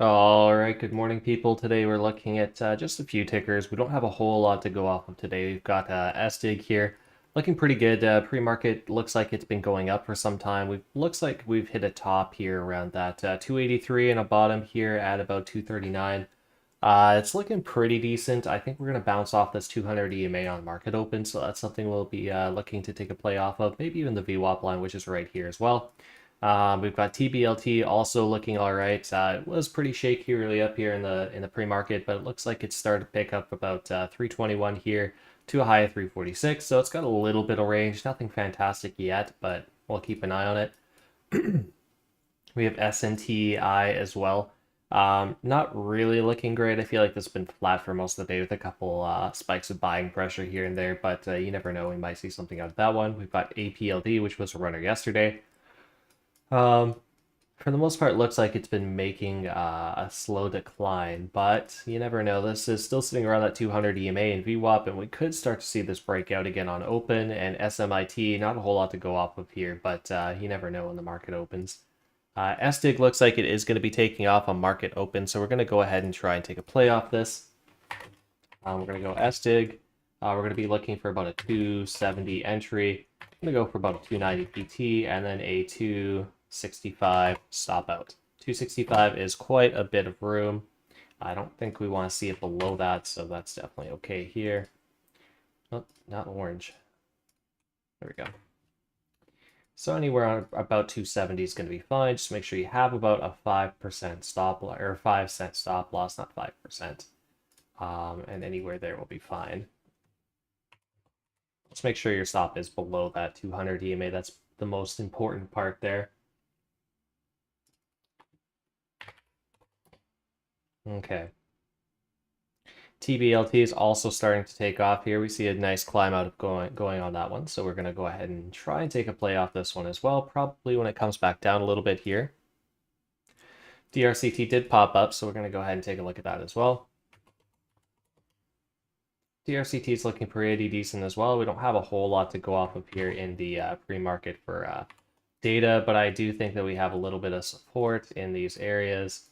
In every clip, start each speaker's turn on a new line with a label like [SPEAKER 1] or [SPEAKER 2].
[SPEAKER 1] All right, good morning, people. Today we're looking at just a few tickers. We don't have a whole lot to go off of today. We've got SDIG here, looking pretty good. Pre-market looks like it's been going up for some time. Looks like we've hit a top here around that 283 and a bottom here at about 239. It's looking pretty decent. I think we're going to bounce off this 200 EMA on market open, so that's something we'll be looking to take a play off of. Maybe even the VWAP line, which is right here as well. We've got TBLT also looking all right. It was pretty shaky really up here in the pre-market, but it looks like it started to pick up about 321 here to a high of 346. So it's got a little bit of range. Nothing fantastic yet, but we'll keep an eye on it. We have SNTI as well. Not really looking great. I feel like this has been flat for most of the day with a couple spikes of buying pressure here and there, but you never know. We might see something out of that one. We've got APLD, which was a runner yesterday. Um, for the most part, it looks like it's been making a slow decline, but you never know. This is still sitting around that 200 EMA and VWAP, and we could start to see this breakout again on open and SMIT. Not a whole lot to go off of here, but you never know when the market opens. SDIG looks like it is going to be taking off on market open, so we're going to go ahead and try and take a play off this. We're going to go SDIG. We're going to be looking for about a 270 entry. I'm going to go for about a 290 PT and then a 265 stop out. 265 is quite a bit of room. I don't think we want to see it below that, so that's definitely okay here. Oh, not orange. There we go. So anywhere on about 270 is going to be fine. Just make sure you have about a 5% stop loss, or 5-cent stop loss, not 5%. And anywhere there will be fine. Let's make sure your stop is below that 200 EMA. That's the most important part there. Okay. TBLT is also starting to take off here. We see a nice climb out of going on that one. So we're going to go ahead and try and take a play off this one as well, probably when it comes back down a little bit here. DRCT did pop up, so we're going to go ahead and take a look at that as well. DRCT is looking pretty decent as well. We don't have a whole lot to go off of here in the pre-market for data, but I do think that we have a little bit of support in these areas.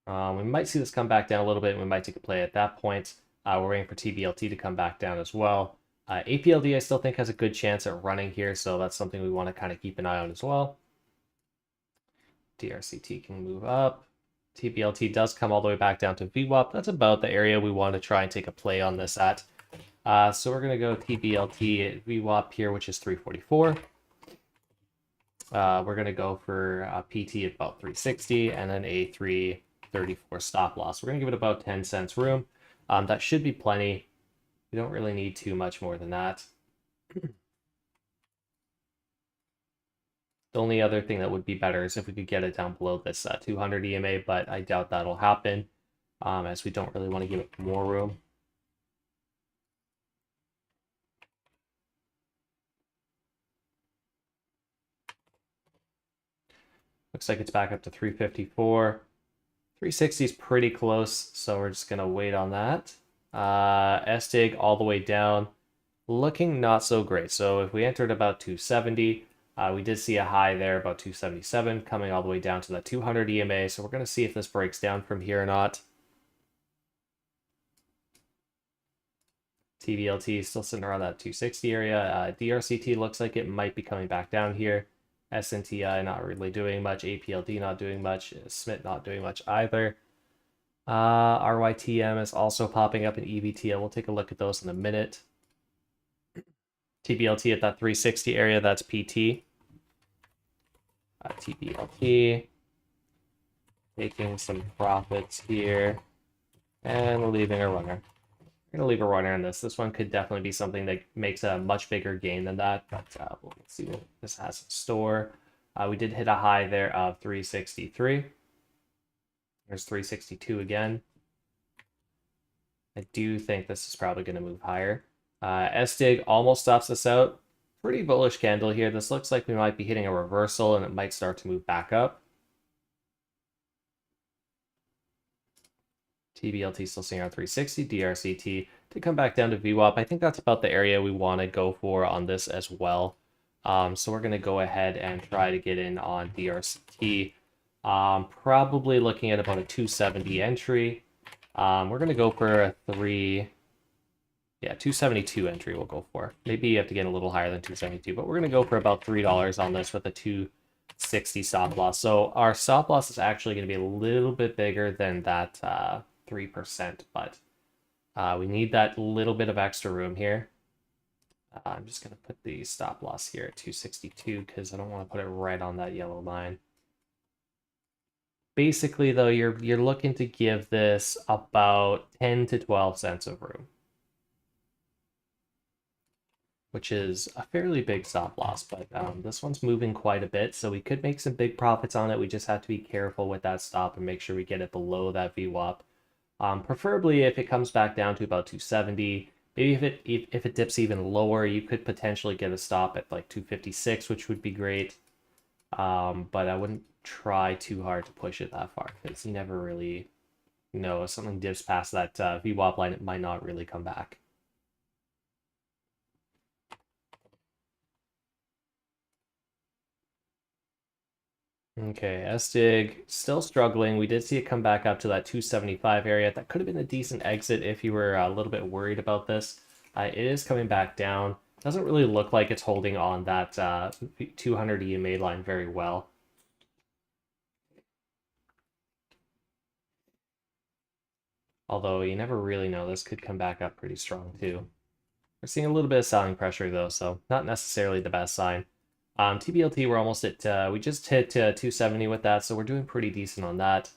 [SPEAKER 1] We might see this come back down a little bit, and we might take a play at that point. We're waiting for TBLT to come back down as well. APLD I still think has a good chance at running here, so that's something we want to kind of keep an eye on as well. DRCT can move up. TBLT does come all the way back down to VWAP. That's about the area we want to try and take a play on this at. So we're going to go TBLT at VWAP here, which is 344. We're going to go for a PT at about 360 and then a 334 stop loss. We're going to give it about 10 cents room. That should be plenty. We don't really need too much more than that. The only other thing that would be better is if we could get it down below this 200 EMA, but I doubt that'll happen as we don't really want to give it more room. Looks like it's back up to 354. 360 is pretty close, so we're just going to wait on that. SDIG all the way down, looking not so great. So if we entered about 270, we did see a high there, about 277, coming all the way down to the 200 EMA. So we're going to see if this breaks down from here or not. TBLT is still sitting around that 260 area. DRCT looks like it might be coming back down here. SNTI not really doing much. APLD not doing much. SMIT not doing much either. RYTM is also popping up in EVTL. We'll take a look at those in a minute. TBLT at that 360 area, that's PT. TBLT. Taking some profits here. And leaving a runner. We're going to leave a runner on this. This one could definitely be something that makes a much bigger gain than that, but we'll see what this has in store. We did hit a high there of 363. There's 362 again. I do think this is probably going to move higher. SDIG almost stops us out. Pretty bullish candle here. This looks like we might be hitting a reversal and it might start to move back up. TBLT still sitting around 360, DRCT to come back down to VWAP. I think that's about the area we want to go for on this as well. So we're going to go ahead and try to get in on DRCT. Probably looking at about a 270 entry. We're going to go for a 272 entry we'll go for. Maybe you have to get a little higher than 272, but we're going to go for about $3 on this with a 260 stop loss. So our stop loss is actually going to be a little bit bigger than that 3%, but we need that little bit of extra room here. I'm just going to put the stop loss here at 262 because I don't want to put it right on that yellow line. Basically, though, you're looking to give this about 10 to 12 cents of room, which is a fairly big stop loss, but this one's moving quite a bit, so we could make some big profits on it. We just have to be careful with that stop and make sure we get it below that VWAP. Preferably if it comes back down to about 270. Maybe if it dips even lower, you could potentially get a stop at like 256, which would be great. But I wouldn't try too hard to push it that far because you never really know if something dips past that VWAP line, it might not really come back. Okay, SDIG still struggling. We did see it come back up to that 275 area. That could have been a decent exit if you were a little bit worried about this. It is coming back down. Doesn't really look like it's holding on that 200 EMA line very well. Although you never really know, this could come back up pretty strong too. We're seeing a little bit of selling pressure though, so not necessarily the best sign. TBLT, we're almost at, we just hit 270 with that, so we're doing pretty decent on that.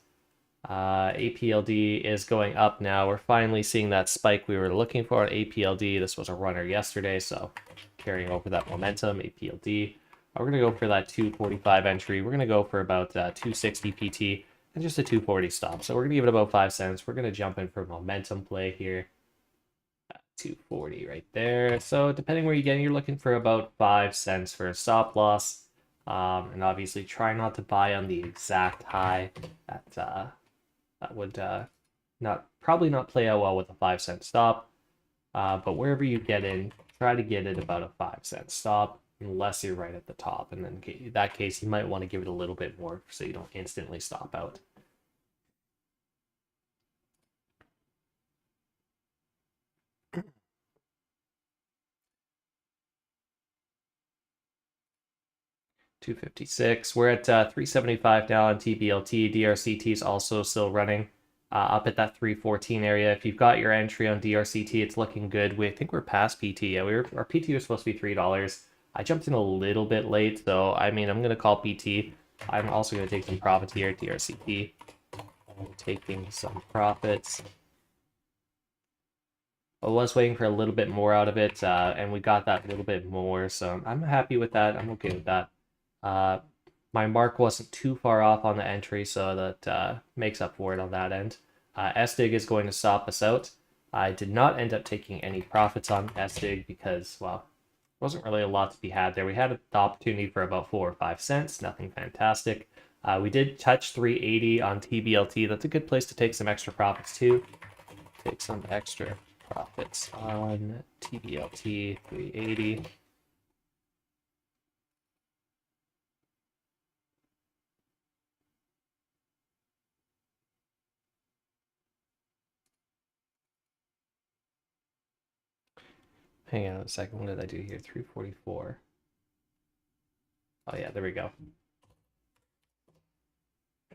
[SPEAKER 1] APLD is going up now. We're finally seeing that spike we were looking for on APLD. This was a runner yesterday, so carrying over that momentum, APLD. We're going to go for that 245 entry. We're going to go for about 260 PT and just a 240 stop. So we're going to give it about 5 cents. We're going to jump in for momentum play here. 240 right there. So depending where you get, you're looking for about 5 cents for a stop loss. And obviously try not to buy on the exact high. That would probably not play out well with a 5 cent stop. But wherever you get in, try to get it about a 5 cent stop unless you're right at the top. And then in that case, you might want to give it a little bit more so you don't instantly stop out. $256. We're at 375 now on TBLT. DRCT is also still running up at that 314 area. If you've got your entry on DRCT, it's looking good. I think we're past PT. Yeah, our PT was supposed to be $3. I jumped in a little bit late, so I mean, I'm gonna call PT. I'm also gonna take some profits here at DRCT. I'm taking some profits. I was waiting for a little bit more out of it, and we got that little bit more, so I'm happy with that. I'm okay with that. My mark wasn't too far off on the entry, so that makes up for it on that end. SDIG is going to stop us out. I did not end up taking any profits on SDIG because, well, there wasn't really a lot to be had there. We had the opportunity for about 4 or 5 cents, nothing fantastic. We did touch 380 on TBLT. That's a good place to take some extra profits too. Take some extra profits on TBLT 380. Hang on a second. What did I do here? 344. Oh yeah, there we go.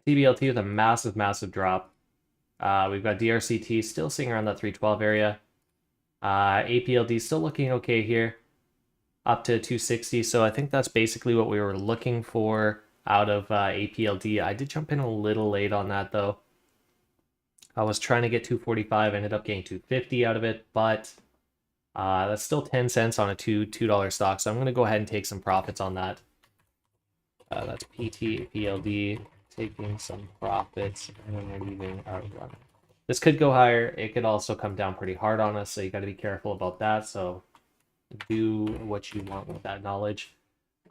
[SPEAKER 1] TBLT with a massive, massive drop. We've got DRCT still sitting around that 312 area. APLD still looking okay here, up to 260. So I think that's basically what we were looking for out of APLD. I did jump in a little late on that though. I was trying to get 245, ended up getting 250 out of it, but that's still 10 cents on a $2 stock. So I'm going to go ahead and take some profits on that. That's PT, APLD, taking some profits, and then we're leaving our run. This could go higher. It could also come down pretty hard on us, so you got to be careful about that. So do what you want with that knowledge.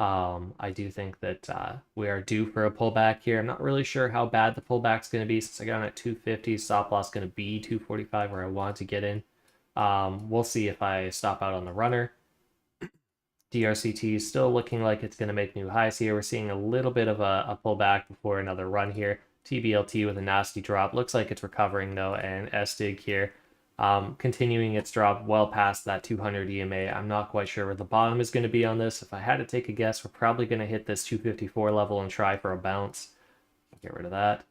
[SPEAKER 1] I do think that we are due for a pullback here. I'm not really sure how bad the pullback's going to be since I got on at 250. Stop loss going to be 245 where I want to get in. We'll see if I stop out on the runner. DRCT is still looking like it's going to make new highs here. We're seeing a little bit of a pullback before another run here. TBLT with a nasty drop. Looks like it's recovering though, and SDIG here continuing its drop well past that 200 EMA. I'm not quite sure where the bottom is going to be on this. If I had to take a guess, we're probably going to hit this 254 level and try for a bounce. Get rid of that.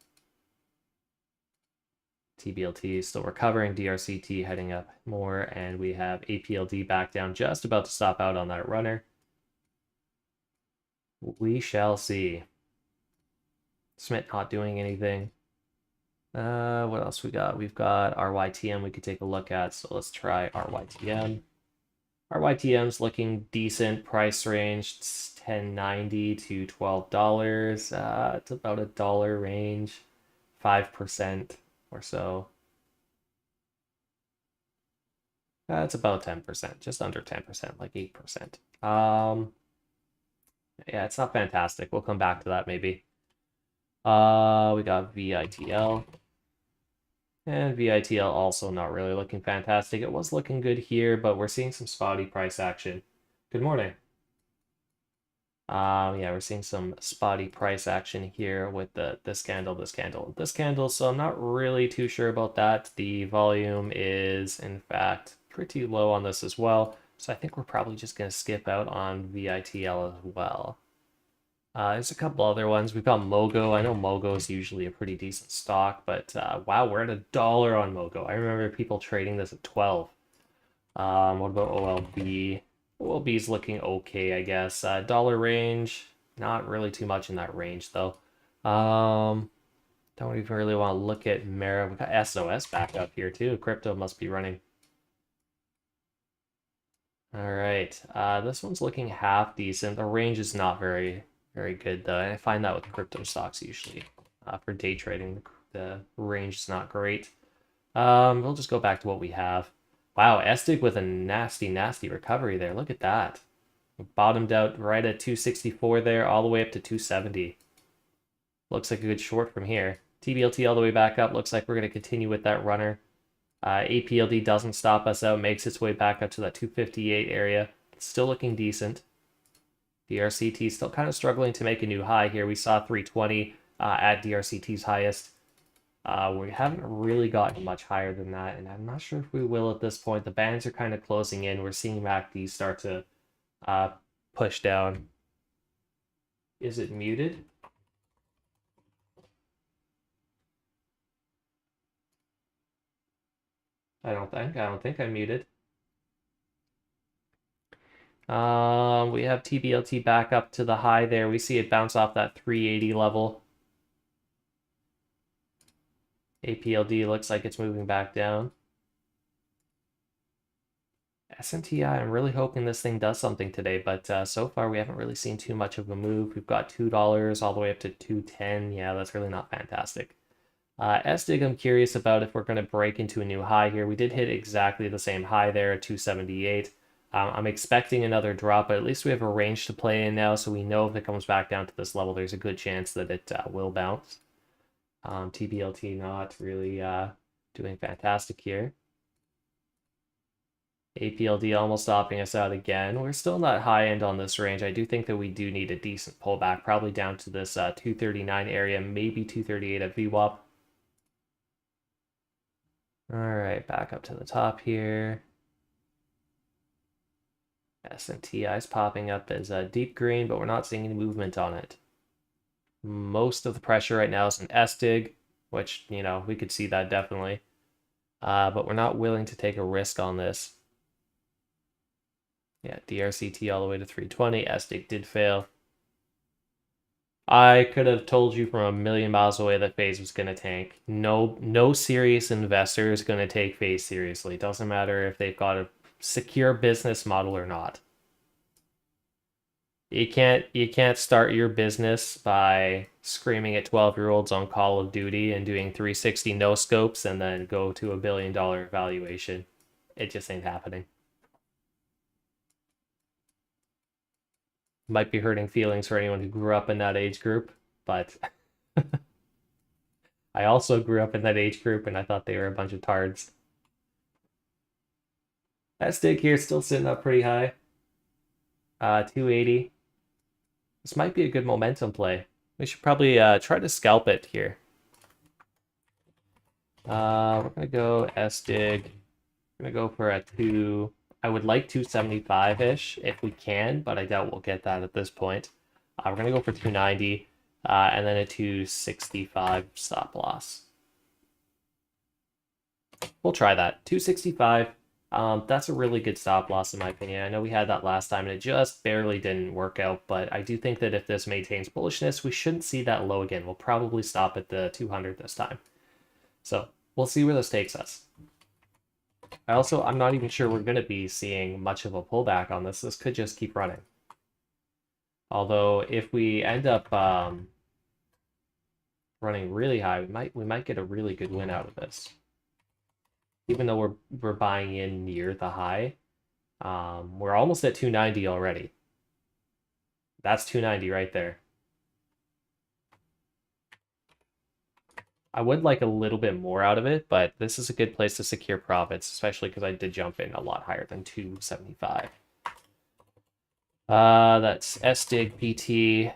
[SPEAKER 1] TBLT is still recovering, DRCT heading up more, and we have APLD back down, just about to stop out on that runner. We shall see. Smith not doing anything. What else we got? We've got RYTM we could take a look at, so let's try RYTM. RYTM's looking decent, price range $10.90 to $12. It's about a dollar range, 5% or so. It's about 10%, just under 10%, like 8%. Yeah, it's not fantastic. We'll come back to that maybe. We got VITL. And VITL also not really looking fantastic. It was looking good here, but we're seeing some spotty price action. Good morning. Yeah, we're seeing some spotty price action here with this candle, this candle, this candle. So I'm not really too sure about that. The volume is, in fact, pretty low on this as well. So I think we're probably just going to skip out on VITL as well. There's a couple other ones. We've got Mogo. I know Mogo is usually a pretty decent stock, but wow, we're at $1 on Mogo. I remember people trading this at 12. What about OLB? OLB's looking okay, I guess. Dollar range, not really too much in that range though. Don't even really want to look at Mara. We got SOS back up here too. Crypto must be running. All right, this one's looking half decent. The range is not very good though. I find that with crypto stocks usually. For day trading, the range is not great. We'll just go back to what we have. Wow, SDIG with a nasty recovery there. Look at that. Bottomed out right at 264 there, all the way up to 270. Looks like a good short from here. TBLT all the way back up. Looks like we're going to continue with that runner. APLD doesn't stop us out, makes its way back up to that 258 area. It's still looking decent. DRCT still kind of struggling to make a new high here. We saw 320 at DRCT's highest. We haven't really gotten much higher than that, and I'm not sure if we will at this point. The bands are kind of closing in. We're seeing MACD start to push down. Is it muted? I don't think I'm muted. We have TBLT back up to the high there. We see it bounce off that 380 level. APLD looks like it's moving back down. SNTI, I'm really hoping this thing does something today, but so far we haven't really seen too much of a move. We've got $2 all the way up to 210. Yeah, that's really not fantastic. SDIG, I'm curious about if we're going to break into a new high here. We did hit exactly the same high there at 278. I'm expecting another drop, but at least we have a range to play in now, so we know if it comes back down to this level, there's a good chance that it will bounce. TBLT not really doing fantastic here. APLD almost stopping us out again. We're still not high end on this range. I do think that we do need a decent pullback, probably down to this 239 area, maybe 238 at VWAP. All right, back up to the top here. SNTI is popping up as a deep green, but we're not seeing any movement on it. Most of the pressure right now is in SDIG, which, you know, we could see that definitely. But we're not willing to take a risk on this. Yeah, DRCT all the way to 320. SDIG did fail. I could have told you from a million miles away that FaZe was going to tank. No serious investor is going to take FaZe seriously. It doesn't matter if they've got a secure business model or not. You can't start your business by screaming at 12-year-olds on Call of Duty and doing 360 no scopes and then go to $1 billion valuation. It just ain't happening. Might be hurting feelings for anyone who grew up in that age group, but I also grew up in that age group and I thought they were a bunch of tards. That stick here is still sitting up pretty high. 280. This might be a good momentum play. We should probably try to scalp it here. We're gonna go SDIG. We're gonna go for a 2. I would like 275-ish if we can, but I doubt we'll get that at this point. We're gonna go for 290, and then a 265 stop loss. We'll try that. 265. That's a really good stop loss in my opinion. I know we had that last time and it just barely didn't work out, but I do think that if this maintains bullishness, we shouldn't see that low again. We'll probably stop at the 200 this time. So we'll see where this takes us. I'm not even sure we're going to be seeing much of a pullback on this. This could just keep running. Although if we end up running really high, we might get a really good win out of this. Even though we're buying in near the high, we're almost at 290 already. That's 290 right there. I would like a little bit more out of it, but this is a good place to secure profits, especially because I did jump in a lot higher than 275. That's SDIG PT,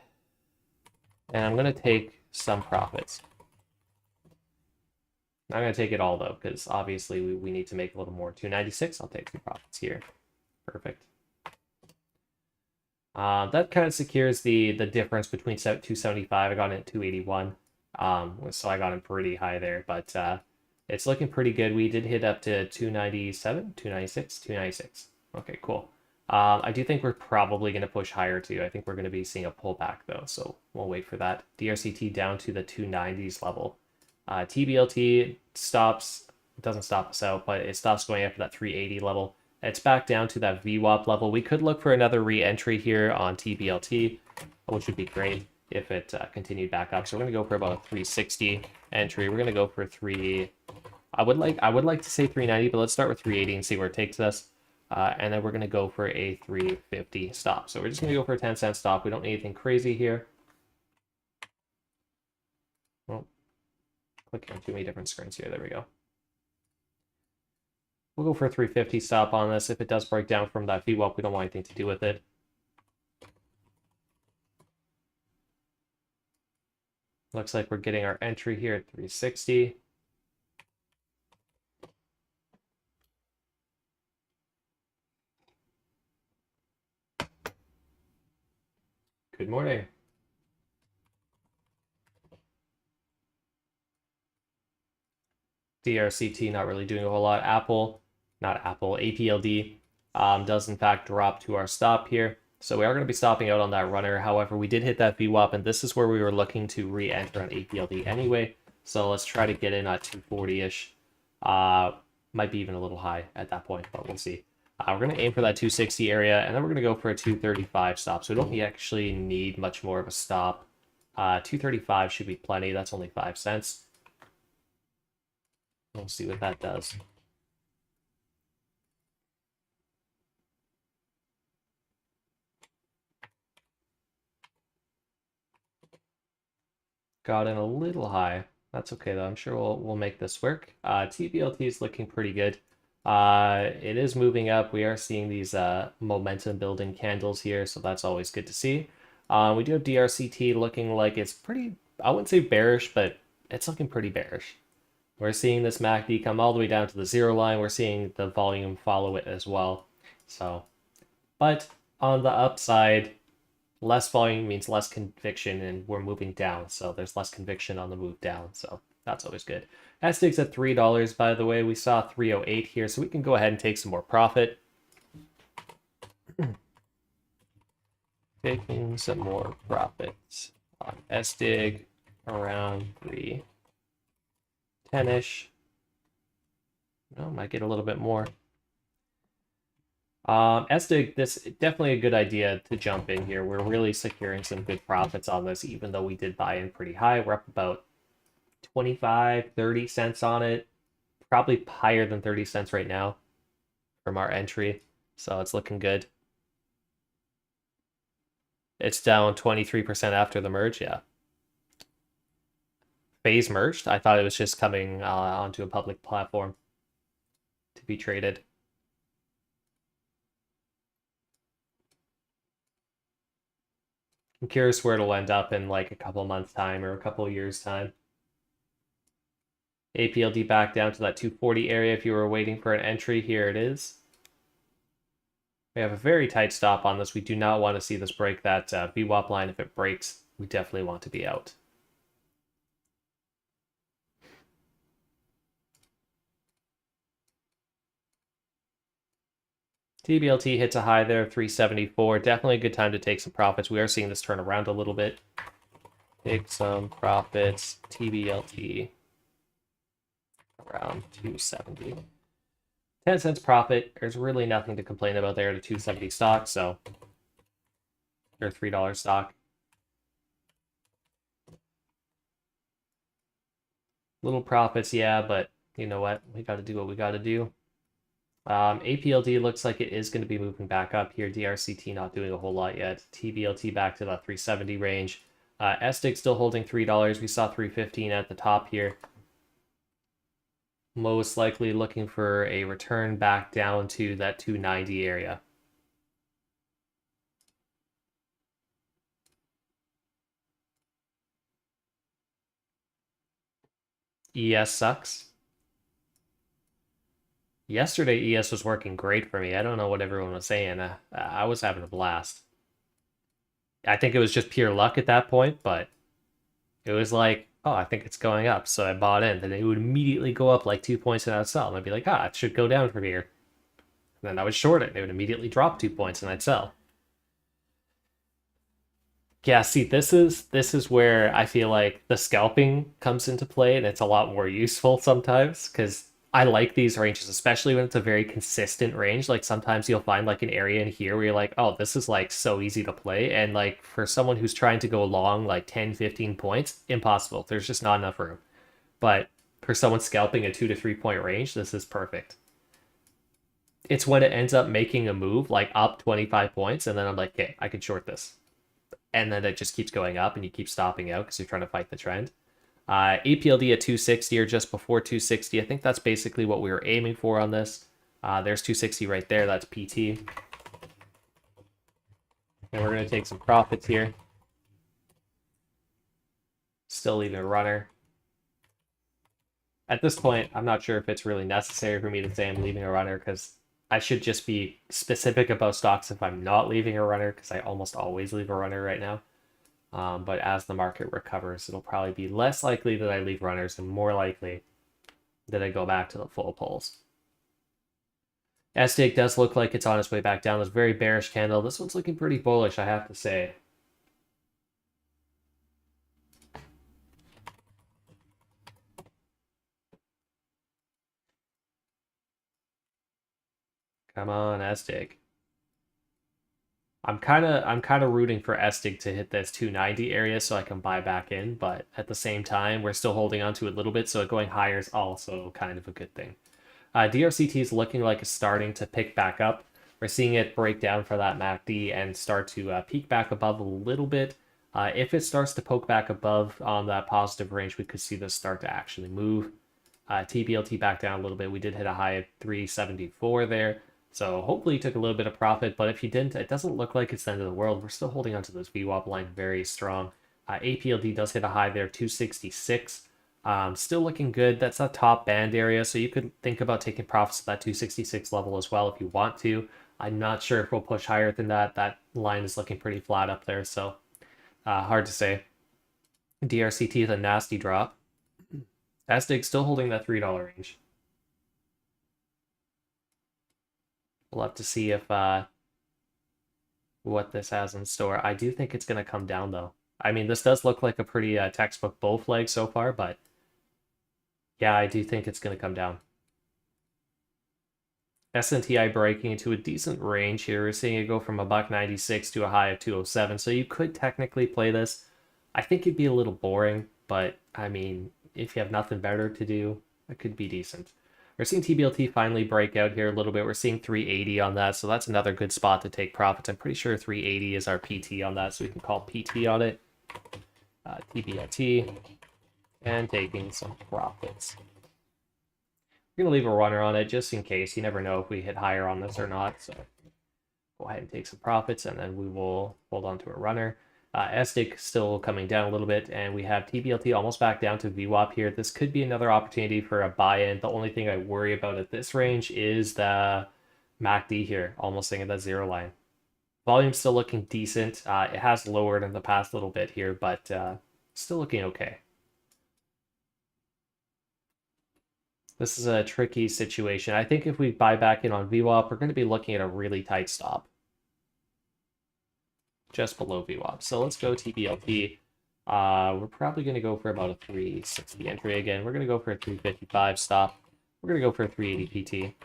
[SPEAKER 1] and I'm going to take some profits. I'm going to take it all, though, because obviously we need to make a little more. 296, I'll take some profits here. Perfect. That kind of secures the difference between 275. I got in at 281. So I got in pretty high there, but it's looking pretty good. We did hit up to 297, 296, 296. Okay, cool. I do think we're probably going to push higher too. I think we're going to be seeing a pullback though, so we'll wait for that. DRCT down to the 290s level. TBLT doesn't stop us out, but it stops going after that 380 level. It's back down to that VWAP level. We could look for another re-entry here on TBLT, which would be great if it continued back up. So we're going to go for about a 360 entry. We're going to go for I would like to say 390, but let's start with 380 and see where it takes us. And then we're going to go for a 350 stop. So we're just going to go for a 10-cent stop. We don't need anything crazy here. Well, clicking on too many different screens here. There we go. We'll go for a 350 stop on this. If it does break down from that VWAP, we don't want anything to do with it. Looks like we're getting our entry here at 360. Good morning. DRCT not really doing a whole lot. APLD does in fact drop to our stop here. So we are going to be stopping out on that runner. However, we did hit that VWAP, and this is where we were looking to re-enter on APLD anyway. So let's try to get in at 240-ish. Might be even a little high at that point, but we'll see. We're going to aim for that 260 area, and then we're going to go for a 235 stop. So we don't actually need much more of a stop. 235 should be plenty. That's only 5 cents. We'll see what that does. Got in a little high. That's okay though. I'm sure we'll make this work. TBLT is looking pretty good. It is moving up. We are seeing these momentum building candles here, so that's always good to see. We do have DRCT looking like it's pretty, I wouldn't say bearish, but it's looking pretty bearish. We're seeing this MACD come all the way down to the 0 line. We're seeing the volume follow it as well. So, but on the upside, less volume means less conviction, and we're moving down, so there's less conviction on the move down, so that's always good. SDIG's at $3, by the way. We saw 308 here, so we can go ahead and take some more profit. Taking some more profits on SDIG around 310-ish. No, might get a little bit more. SDIG, this definitely a good idea to jump in here. We're really securing some good profits on this, even though we did buy in pretty high. We're up about 25, 30 cents on it. Probably higher than 30 cents right now from our entry. So it's looking good. It's down 23% after the merge, yeah. Phase merged? I thought it was just coming onto a public platform to be traded. I'm curious where it'll end up in like a couple months' time or a couple years' time. APLD back down to that 240 area. If you were waiting for an entry, here it is. We have a very tight stop on this. We do not want to see this break that VWAP line. If it breaks, we definitely want to be out. TBLT hits a high there, 374. Definitely a good time to take some profits. We are seeing this turn around a little bit. Take some profits. TBLT around 270. 10 cents profit. There's really nothing to complain about there at a 270 stock, so or $3 stock. Little profits, yeah, but you know what? We got to do what we got to do. APLD looks like it is going to be moving back up here. DRCT not doing a whole lot yet. TBLT back to that 370 range. SDIG still holding $3. We saw 315 at the top here. Most likely looking for a return back down to that 290 area. ES sucks. Yesterday, ES was working great for me. I don't know what everyone was saying. I was having a blast. I think it was just pure luck at that point, but it was like, oh, I think it's going up. So I bought in. Then it would immediately go up like 2 points and I'd sell. And I'd be like, it should go down from here. And then I would short it. And it would immediately drop 2 points and I'd sell. Yeah, see, this is where I feel like the scalping comes into play, and it's a lot more useful sometimes because I like these ranges, especially when it's a very consistent range. Like sometimes you'll find like an area in here where you're like, oh, this is like so easy to play. And like for someone who's trying to go long like 10, 15 points, impossible. There's just not enough room. But for someone scalping a 2 to 3 point range, this is perfect. It's when it ends up making a move like up 25 points, and then I'm like, okay, I can short this. And then it just keeps going up and you keep stopping out because you're trying to fight the trend. APLD at 260 or just before 260. I think that's basically what we were aiming for on this. There's 260 right there. That's PT. And we're going to take some profits here. Still leaving a runner. At this point, I'm not sure if it's really necessary for me to say I'm leaving a runner because I should just be specific about stocks if I'm not leaving a runner because I almost always leave a runner right now. But as the market recovers, it'll probably be less likely that I leave runners and more likely that I go back to the full pulls. SDIG does look like it's on its way back down. This very bearish candle. This one's looking pretty bullish, I have to say. Come on, SDIG. I'm kind of rooting for SDIG to hit this 290 area so I can buy back in, but at the same time, we're still holding on to it a little bit, so going higher is also kind of a good thing. DRCT is looking like it's starting to pick back up. We're seeing it break down for that MACD and start to peak back above a little bit. If it starts to poke back above on that positive range, we could see this start to actually move. TBLT back down a little bit. We did hit a high of 374 there. So hopefully you took a little bit of profit, but if you didn't, it doesn't look like it's the end of the world. We're still holding onto this VWAP line very strong. APLD does hit a high there, 266. Still looking good. That's a top band area, so you could think about taking profits at that 266 level as well if you want to. I'm not sure if we'll push higher than that. That line is looking pretty flat up there, so hard to say. DRCT is a nasty drop. SDIG still holding that $3 range. We'll have to see if what this has in store. I do think it's going to come down, though. I mean, this does look like a pretty textbook bull flag so far, but yeah, I do think it's going to come down. SNTI breaking into a decent range here. We're seeing it go from a $1.96 to a high of 207, so you could technically play this. I think it'd be a little boring, but I mean, if you have nothing better to do, it could be decent. We're seeing TBLT finally break out here a little bit. We're seeing 380 on that, so that's another good spot to take profits. I'm pretty sure 380 is our PT on that, so we can call PT on it. TBLT, and taking some profits. We're going to leave a runner on it just in case. You never know if we hit higher on this or not, so go ahead and take some profits, and then we will hold on to a runner. SDIG still coming down a little bit, and we have TBLT almost back down to VWAP here. This could be another opportunity for a buy-in. The only thing I worry about at this range is the MACD here, almost staying at that zero line. Volume's still looking decent. It has lowered in the past little bit here, but still looking okay. This is a tricky situation. I think if we buy back in on VWAP, we're going to be looking at a really tight stop. Just below VWAP. So let's go TBLT. We're probably going to go for about a 360 entry again. We're going to go for a 355 stop. We're going to go for a 380 PT.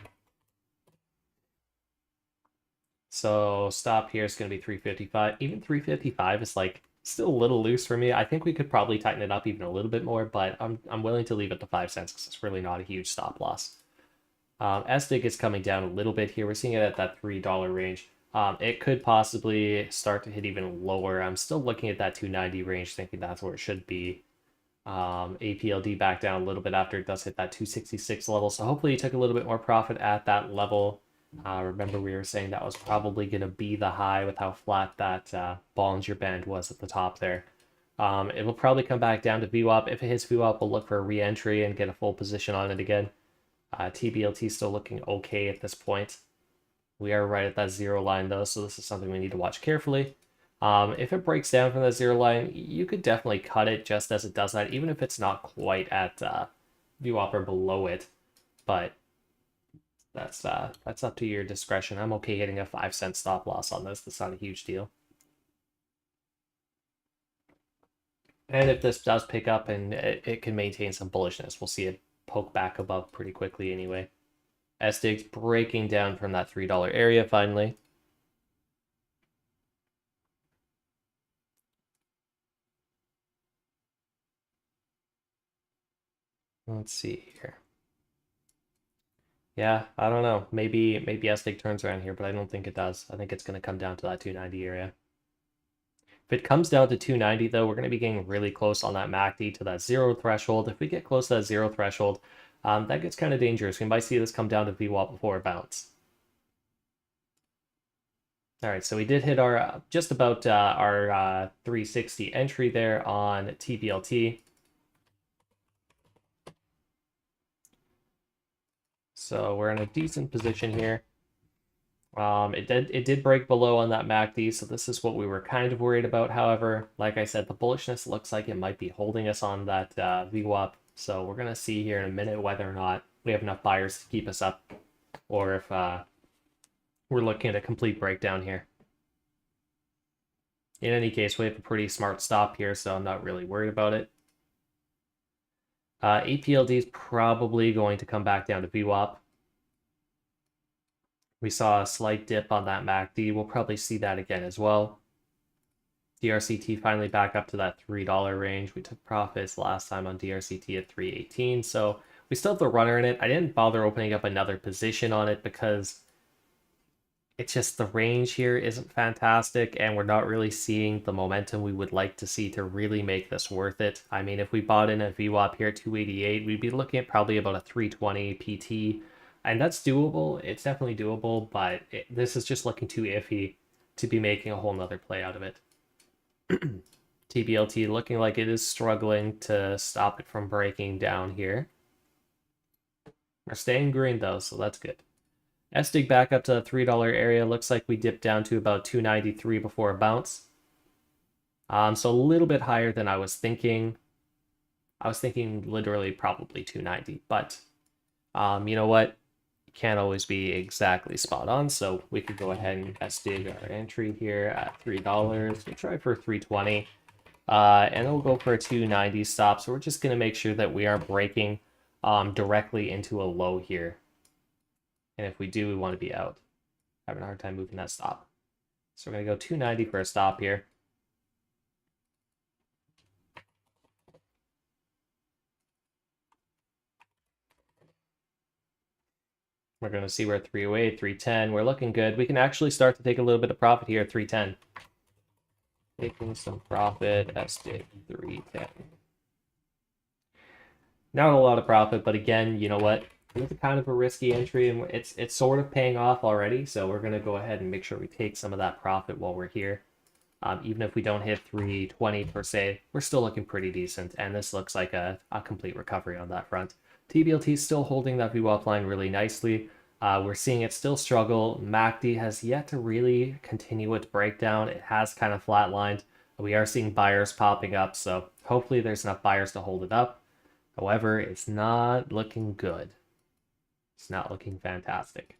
[SPEAKER 1] So stop here is going to be 355. Even 355 is like still a little loose for me. I think we could probably tighten it up even a little bit more, but I'm willing to leave it to 5 cents because it's really not a huge stop loss. SDIG is coming down a little bit here. We're seeing it at that $3 range. It could possibly start to hit even lower. I'm still looking at that 290 range, thinking that's where it should be. APLD back down a little bit after it does hit that 266 level. So hopefully you took a little bit more profit at that level. Remember we were saying that was probably going to be the high with how flat that Bollinger Band was at the top there. It will probably come back down to VWAP. If it hits VWAP, we'll look for a re-entry and get a full position on it again. TBLT still looking okay at this point. We are right at that zero line though, so this is something we need to watch carefully. If it breaks down from that zero line, you could definitely cut it just as it does that, even if it's not quite at VWAP or below it. But that's up to your discretion. I'm okay hitting a 5 cent stop loss on this. That's not a huge deal. And if this does pick up and it can maintain some bullishness, we'll see it poke back above pretty quickly anyway. SDIG's breaking down from that $3 area finally. Let's see here. Yeah, I don't know. Maybe SDIG turns around here, but I don't think it does. I think it's going to come down to that 290 area. If it comes down to 290, though, we're going to be getting really close on that MACD to that zero threshold. If we get close to that zero threshold, that gets kind of dangerous. We might see this come down to VWAP before it bounce. All right, so we did hit our just about our 360 entry there on TBLT. So we're in a decent position here. It did break below on that MACD, so this is what we were kind of worried about. However, like I said, the bullishness looks like it might be holding us on that VWAP. So we're gonna see here in a minute whether or not we have enough buyers to keep us up, or if we're looking at a complete breakdown here. In any case, we have a pretty smart stop here, so I'm not really worried about it. APLD is probably going to come back down to VWAP. We saw a slight dip on that MACD. We'll probably see that again as well. DRCT finally back up to that $3 range. We took profits last time on DRCT at 318, so we still have the runner in it. I didn't bother opening up another position on it because it's just the range here isn't fantastic, and we're not really seeing the momentum we would like to see to really make this worth it. I mean, if we bought in a VWAP here at 288, we'd be looking at probably about a 320 PT, and that's doable. It's definitely doable, but this is just looking too iffy to be making a whole nother play out of it. TBLT looking like it is struggling to stop it from breaking down here. We're staying green though, so that's good. SDIG back up to the $3 area. Looks like we dipped down to about 293 before a bounce. So a little bit higher than I was thinking. I was thinking literally probably 290, but you know what? You can't always be exactly spot on, so we could go ahead and SDIG our entry here at $3. We'll try for 320, and then we'll go for a 290 stop. So we're just going to make sure that we aren't breaking directly into a low here. And if we do, we want to be out. Having a hard time moving that stop. So we're going to go 290 for a stop here. We're going to see we're at 308, 310. We're looking good. We can actually start to take a little bit of profit here at 310. Taking some profit, SDIG 310. Not a lot of profit, but again, you know what? It's kind of a risky entry, and it's sort of paying off already, so we're going to go ahead and make sure we take some of that profit while we're here. Even if we don't hit 320 per se, we're still looking pretty decent, and this looks like a complete recovery on that front. TBLT is still holding that VWAP line really nicely. We're seeing it still struggle. MACD has yet to really continue its breakdown. It has kind of flatlined. We are seeing buyers popping up, so hopefully there's enough buyers to hold it up. However, it's not looking good. It's not looking fantastic.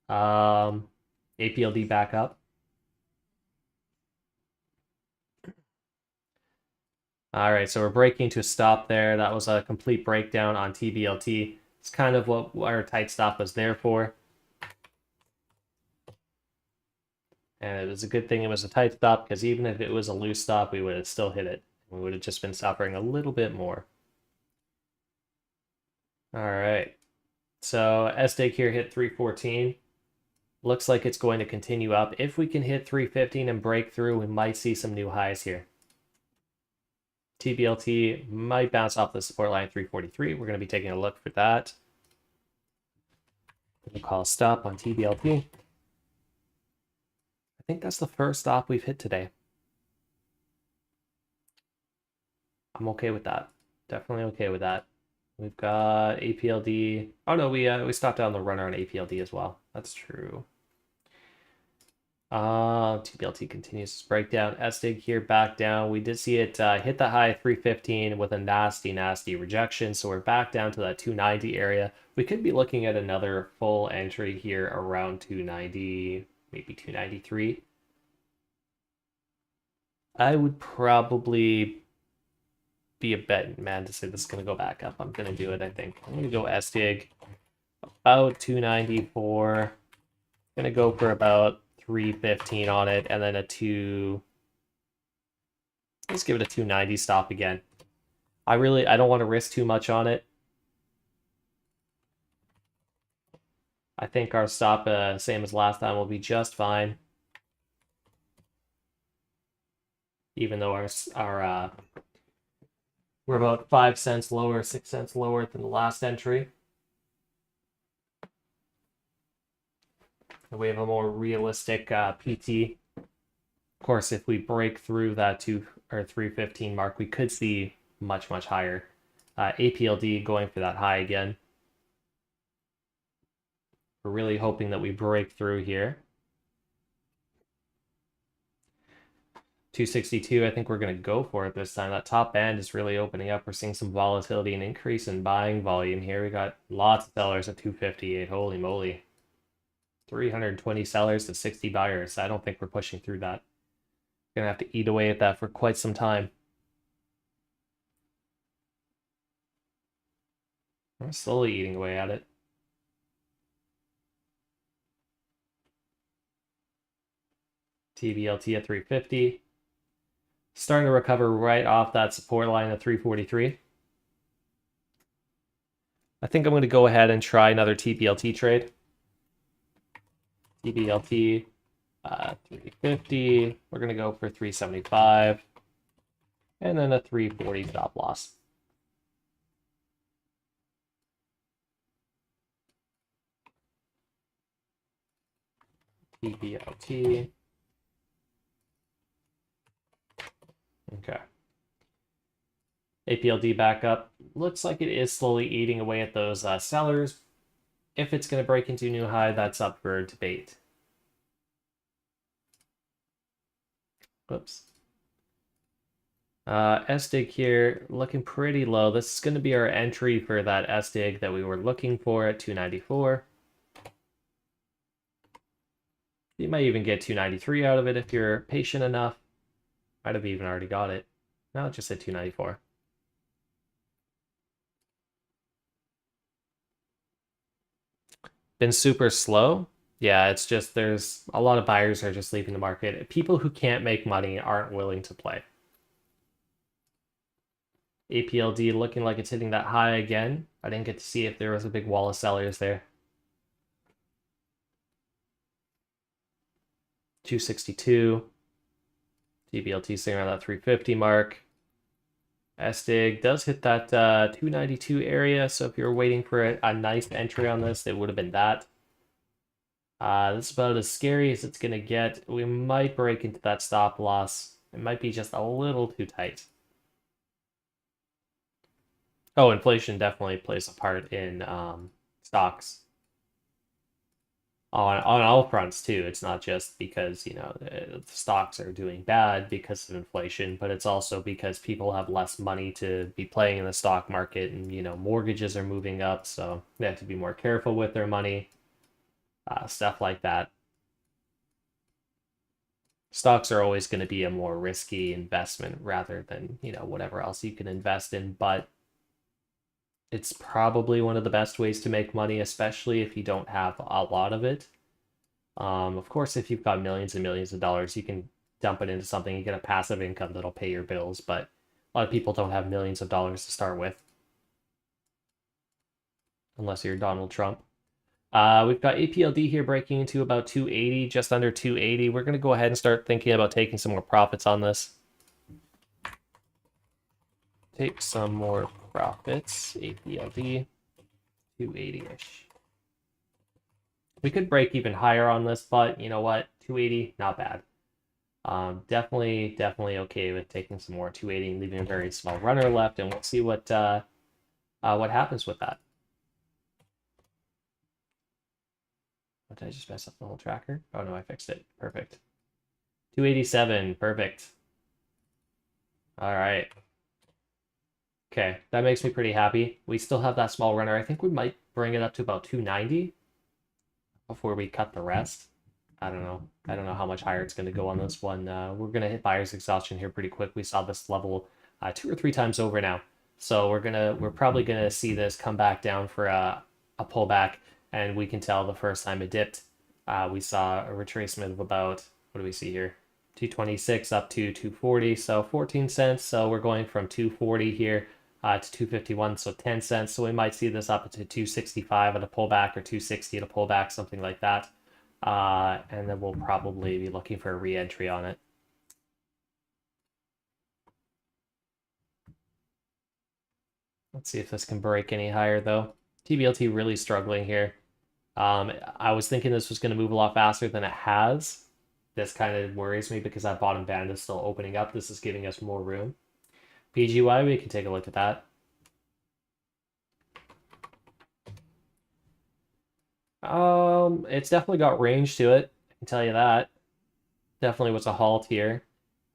[SPEAKER 1] APLD back up. All right, so we're breaking to a stop there. That was a complete breakdown on TBLT. It's kind of what our tight stop was there for. And it was a good thing it was a tight stop, because even if it was a loose stop, we would have still hit it. We would have just been suffering a little bit more. All right. So SDIG here hit 314. Looks like it's going to continue up. If we can hit 315 and break through, we might see some new highs here. TBLT might bounce off the support line 343. We're going to be taking a look for that. We'll call a stop on TBLT. I think that's the first stop we've hit today. I'm okay with that. Definitely okay with that. We've got APLD. Oh no, we stopped down the runner on APLD as well. That's true. TBLT continues its breakdown. SDIG here back down. We did see it hit the high 315 with a nasty rejection. So we're back down to that 290 area. We could be looking at another full entry here around 290, maybe 293. I would probably be a betting man to say this is going to go back up. I'm going to do it, I think. I'm going to go SDIG about 294. Going to go for about 315 on it, and then let's give it a 290 stop again. I don't want to risk too much on it. I think our stop, same as last time, will be just fine. Even though we're about 5 cents lower, 6 cents lower than the last entry. We have a more realistic PT. Of course, if we break through that 315 mark, we could see much higher. APLD going for that high again. We're really hoping that we break through here. 262, I think we're going to go for it this time. That top band is really opening up. We're seeing some volatility and increase in buying volume here. We got lots of sellers at 258. Holy moly. 320 sellers to 60 buyers. I don't think we're pushing through that. Gonna have to eat away at that for quite some time. We're slowly eating away at it. TBLT at 350. Starting to recover right off that support line at 343. I think I'm going to go ahead and try another TBLT trade. TBLT 350. We're going to go for 375. And then a 340 stop loss. TBLT. Okay. APLD back up. Looks like it is slowly eating away at those sellers. If it's going to break into a new high, that's up for debate. Whoops. SDIG here, looking pretty low. This is going to be our entry for that SDIG that we were looking for at 294. You might even get 293 out of it if you're patient enough. Might have even already got it. No, it just said 294. Been super slow. Yeah, it's just there's a lot of buyers are just leaving the market. People who can't make money aren't willing to play. APLD looking like it's hitting that high again. I didn't get to see if there was a big wall of sellers there. 262. TBLT staying around that 350 mark. SDIG does hit that 292 area, so if you're waiting for a nice entry on this, it would have been that. This is about as scary as it's gonna get. We might break into that stop loss. It might be just a little too tight. Oh, inflation definitely plays a part in stocks. On all fronts too. It's not just because, the stocks are doing bad because of inflation, but it's also because people have less money to be playing in the stock market, and mortgages are moving up, so they have to be more careful with their money, stuff like that. Stocks are always going to be a more risky investment rather than, whatever else you can invest in, but it's probably one of the best ways to make money, especially if you don't have a lot of it. Of course, if you've got millions and millions of dollars, you can dump it into something and get a passive income that'll pay your bills, but a lot of people don't have millions of dollars to start with, unless you're Donald Trump. We've got APLD here breaking into about 280, just under 280. We're going to go ahead and start thinking about taking some more profits on this. Take some more profits. APLD, 280-ish. We could break even higher on this, but you know what? 280, not bad. Definitely okay with taking some more 280 and leaving a very small runner left, and we'll see what happens with that. What, did I just mess up the whole tracker? Oh no, I fixed it. Perfect. 287, perfect. All right. Okay, that makes me pretty happy. We still have that small runner. I think we might bring it up to about 290 before we cut the rest. I don't know. I don't know how much higher it's going to go on this one. We're going to hit buyer's exhaustion here pretty quick. We saw this level 2 or 3 times over now. So we're probably gonna see this come back down for a pullback, and we can tell the first time it dipped, we saw a retracement of about, what do we see here? 226 up to 240, so 14 cents. So we're going from 240 here to 251, so 10 cents. So we might see this up to 265 at a pullback, or 260 at a pullback, something like that. And then we'll probably be looking for a re-entry on it. Let's see if this can break any higher, though. TBLT really struggling here. I was thinking this was going to move a lot faster than it has. This kind of worries me because that bottom band is still opening up. This is giving us more room. PGY, we can take a look at that. It's definitely got range to it. I can tell you that. Definitely was a halt here.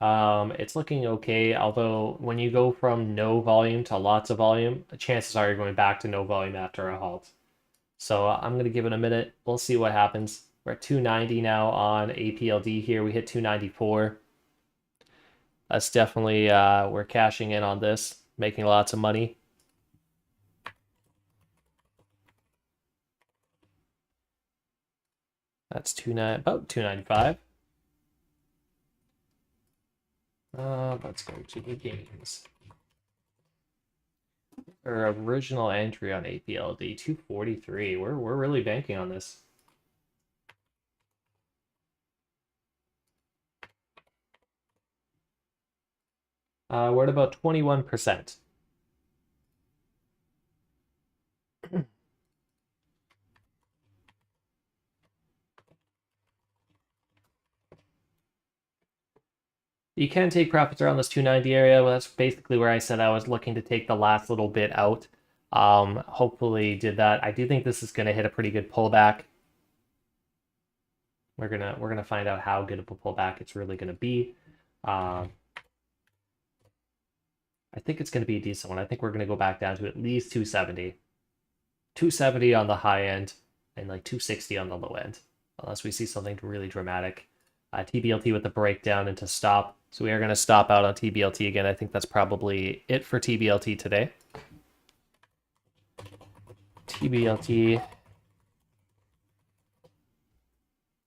[SPEAKER 1] It's looking okay, although when you go from no volume to lots of volume, chances are you're going back to no volume after a halt. So I'm going to give it a minute. We'll see what happens. We're at 290 now on APLD here. We hit 294. That's definitely, we're cashing in on this, making lots of money. That's about 295. Let's go to the games. Our original entry on APLD, 243. We're really banking on this. We're at about 21%. You can take profits around this 290 area. Well, that's basically where I said I was looking to take the last little bit out. Hopefully did that. I do think this is going to hit a pretty good pullback. We're gonna find out how good of a pullback it's really going to be. I think it's going to be a decent one. I think we're going to go back down to at least 270. 270 on the high end and like 260 on the low end, unless we see something really dramatic. TBLT with the breakdown into stop. So we are going to stop out on TBLT again. I think that's probably it for TBLT today. TBLT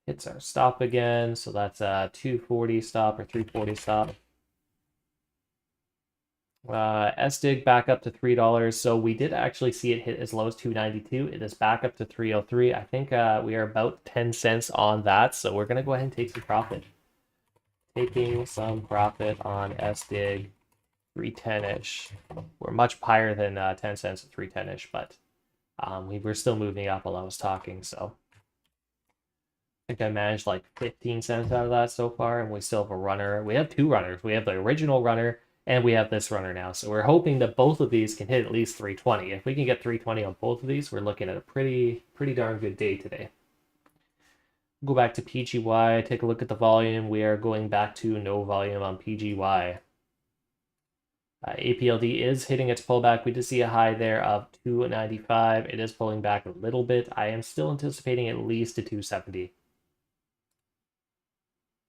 [SPEAKER 1] hits our stop again. So that's a 240 stop or 340 stop. SDIG back up to $3. So we did actually see it hit as low as 292. It is back up to 303. I think we are about 10 cents on that. So we're going to go ahead and take some profit. Taking some profit on SDIG, 310-ish. We're much higher than 10 cents at 310-ish, but we were still moving up while I was talking, so think I managed like 15 cents out of that so far, and we still have a runner. We have two runners. We have the original runner, and we have this runner now. So we're hoping that both of these can hit at least 320. If we can get 320 on both of these, we're looking at a pretty darn good day today. Go back to PGY, take a look at the volume. We are going back to no volume on PGY. APLD is hitting its pullback. We did see a high there of 295. It is pulling back a little bit. I am still anticipating at least a 270.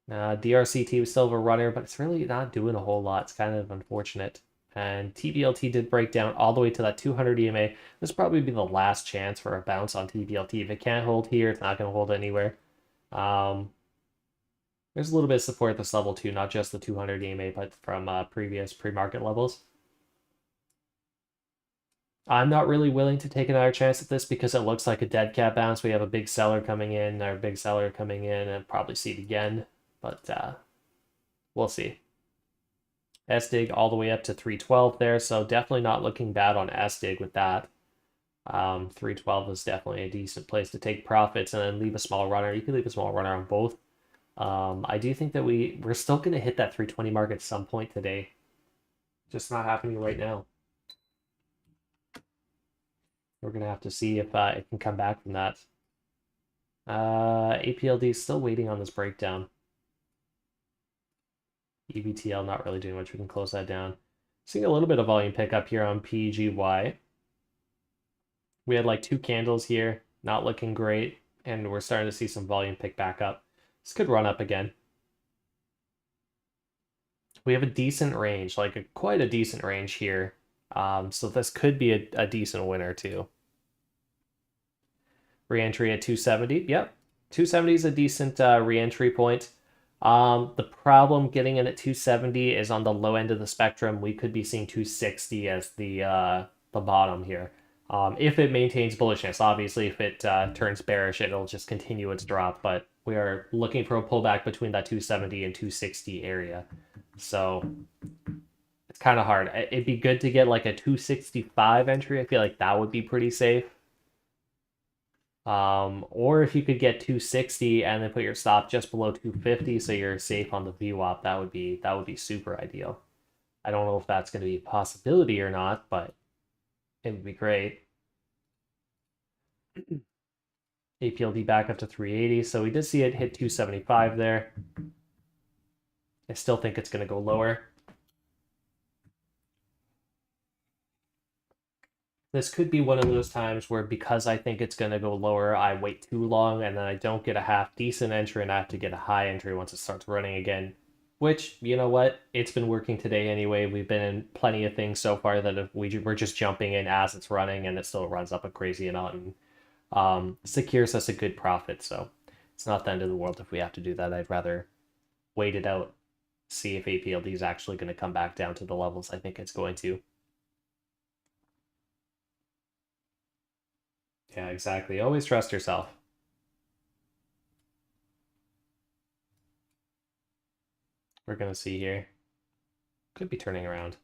[SPEAKER 1] DRCT was still a runner, but it's really not doing a whole lot. It's kind of unfortunate. And TBLT did break down all the way to that 200 EMA. This will probably be the last chance for a bounce on TBLT. If it can't hold here, it's not going to hold anywhere. There's a little bit of support at this level too, not just the 200 EMA, but from previous pre-market levels. I'm not really willing to take another chance at this because it looks like a dead cat bounce. We have a big seller coming in, our big seller coming in, and probably see it again. But we'll see. SDIG all the way up to 312 there, so definitely not looking bad on SDIG with that. 312 is definitely a decent place to take profits and then leave a small runner. You can leave a small runner on both. I do think that we're still going to hit that 320 mark at some point today. Just not happening right now. We're going to have to see if it can come back from that. APLD is still waiting on this breakdown. EVTL not really doing much. We can close that down. Seeing a little bit of volume pickup here on PGY. We had like 2 candles here, not looking great, and we're starting to see some volume pick back up. This could run up again. We have a decent range, like quite a decent range here. So this could be a decent winner too. Re-entry at 270. Yep, 270 is a decent re-entry point. The problem getting in at 270 is on the low end of the spectrum. We could be seeing 260 as the bottom here. If it maintains bullishness, obviously, if it turns bearish, it'll just continue its drop. But we are looking for a pullback between that 270 and 260 area. So it's kind of hard. It'd be good to get like a 265 entry. I feel like that would be pretty safe. Or if you could get 260 and then put your stop just below 250 so you're safe on the VWAP, that would be super ideal. I don't know if that's going to be a possibility or not, but it would be great. APLD back up to 380, so we did see it hit 275 there. I still think it's going to go lower. This could be one of those times where because I think it's going to go lower, I wait too long and then I don't get a half decent entry and I have to get a high entry once it starts running again. Which, you know what? It's been working today anyway. We've been in plenty of things so far that if we're just jumping in as it's running and it still runs up a crazy amount and secures us a good profit. So it's not the end of the world if we have to do that. I'd rather wait it out, see if APLD is actually going to come back down to the levels I think it's going to. Yeah, exactly. Always trust yourself. We're going to see here. Could be turning around.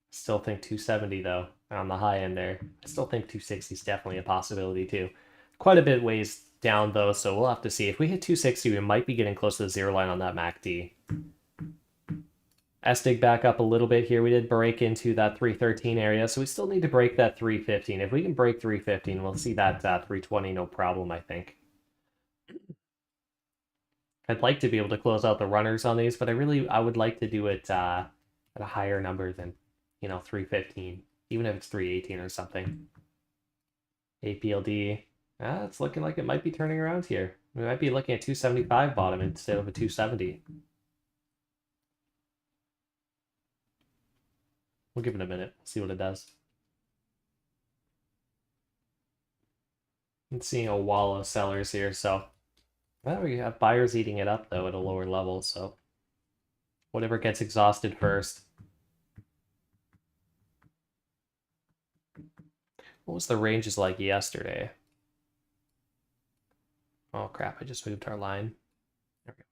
[SPEAKER 1] Still think 270 though, on the high end there. I still think 260 is definitely a possibility too. Quite a bit ways down though, so we'll have to see. If we hit 260, we might be getting close to the zero line on that MACD. SDIG back up a little bit here. We did break into that 313 area, so we still need to break that 315. If we can break 315, we'll see that 320 no problem, I think. I'd like to be able to close out the runners on these, but I would like to do it at a higher number than, 315, even if it's 318 or something. APLD, it's looking like it might be turning around here. We might be looking at 275 bottom instead of a 270. We'll give it a minute, see what it does. I'm seeing a wall of sellers here, so well, we have buyers eating it up though at a lower level, so whatever gets exhausted first. What was the ranges like yesterday? Oh crap, I just moved our line. There we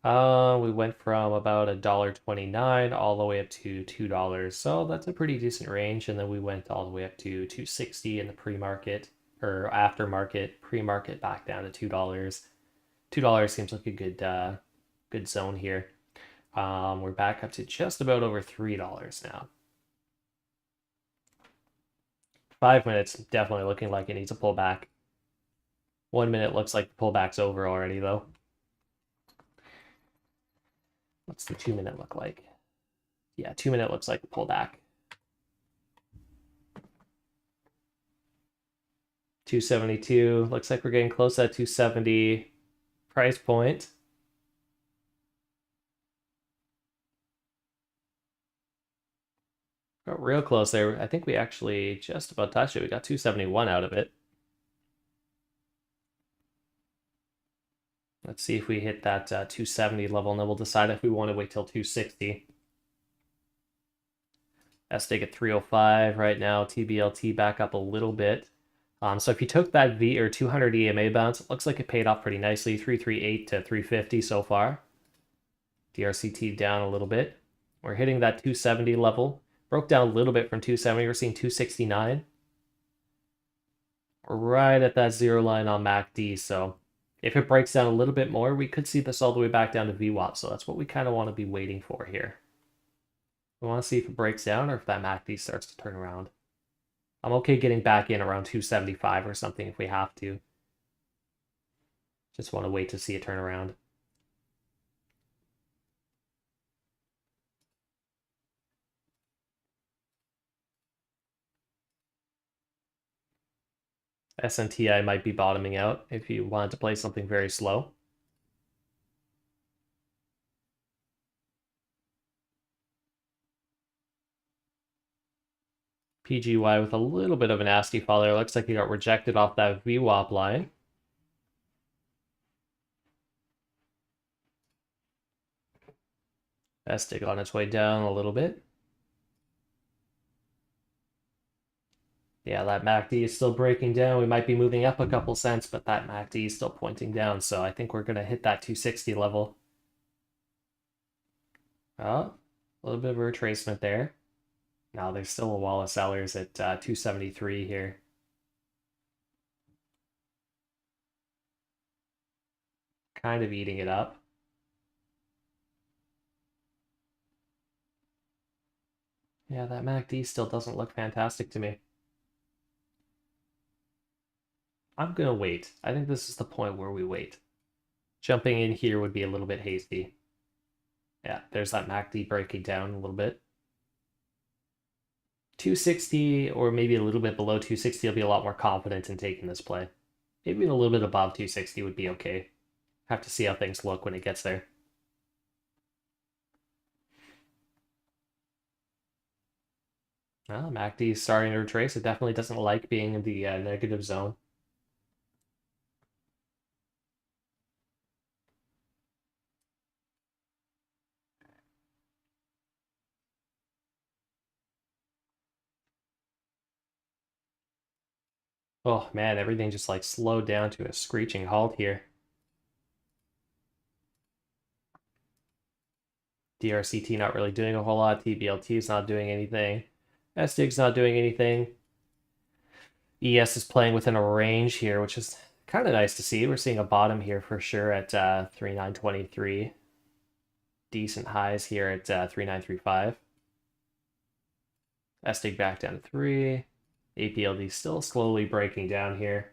[SPEAKER 1] go. We went from about $1.29 all the way up to $2. So that's a pretty decent range. And then we went all the way up to 260 in the pre-market. or aftermarket, pre-market back down to $2. $2 seems like a good zone here. We're back up to just about over $3 now. 5 minutes definitely looking like it needs a pullback. 1 minute looks like the pullback's over already though. What's the 2 minute look like? Yeah, 2 minute looks like the pullback. 272. Looks like we're getting close to that 270 price point. Got real close there. I think we actually just about touched it. We got 271 out of it. Let's see if we hit that 270 level, and then we'll decide if we want to wait till 260. SDIG at 305 right now. TBLT back up a little bit. So if you took that V or 200 EMA bounce, it looks like it paid off pretty nicely. 338 to 350 so far. DRCT down a little bit. We're hitting that 270 level. Broke down a little bit from 270. We're seeing 269. We're right at that zero line on MACD. So if it breaks down a little bit more, we could see this all the way back down to VWAP. So that's what we kind of want to be waiting for here. We want to see if it breaks down or if that MACD starts to turn around. I'm okay getting back in around 275 or something if we have to. Just want to wait to see it turn around. SNTI might be bottoming out if you wanted to play something very slow. PGY with a little bit of a nasty fall there. Looks like he got rejected off that VWAP line. SDIG on its way down a little bit. Yeah, that MACD is still breaking down. We might be moving up a couple cents, but that MACD is still pointing down. So I think we're going to hit that 260 level. Oh, a little bit of a retracement there. Now there's still a wall of sellers at 273 here. Kind of eating it up. Yeah, that MACD still doesn't look fantastic to me. I'm gonna wait. I think this is the point where we wait. Jumping in here would be a little bit hasty. Yeah, there's that MACD breaking down a little bit. 260 or maybe a little bit below 260, I'll be a lot more confident in taking this play. Maybe a little bit above 260 would be okay. Have to see how things look when it gets there. Well, MACD is starting to retrace. It definitely doesn't like being in the negative zone. Oh man, everything just like slowed down to a screeching halt here. DRCT not really doing a whole lot. TBLT is not doing anything. SDIG's not doing anything. ES is playing within a range here, which is kind of nice to see. We're seeing a bottom here for sure at 3923. Decent highs here at 3935. SDIG back down to 3. APLD still slowly breaking down here.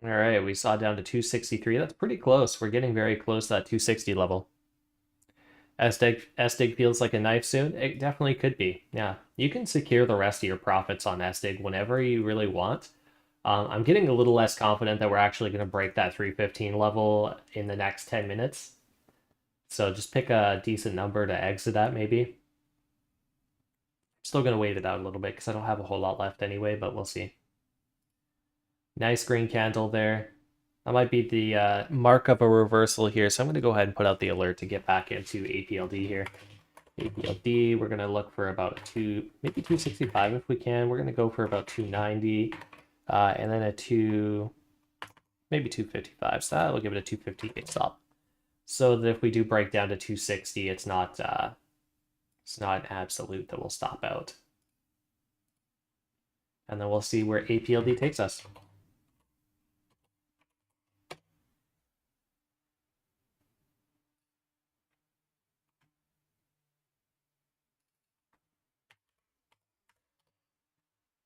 [SPEAKER 1] All right, we saw down to 263. That's pretty close. We're getting very close to that 260 level. SDIG feels like a knife soon. It definitely could be. Yeah, you can secure the rest of your profits on SDIG whenever you really want. I'm getting a little less confident that we're actually going to break that 315 level in the next 10 minutes. So just pick a decent number to exit at, maybe. Still going to wait it out a little bit because I don't have a whole lot left anyway, but we'll see. Nice green candle there. That might be the mark of a reversal here, so I'm going to go ahead and put out the alert to get back into APLD here. APLD, we're going to look for about maybe 265 if we can. We're going to go for about 290, and then maybe 255. So that'll give it a 258 stop. So that if we do break down to 260, it's not absolute that we'll stop out. And then we'll see where APLD takes us.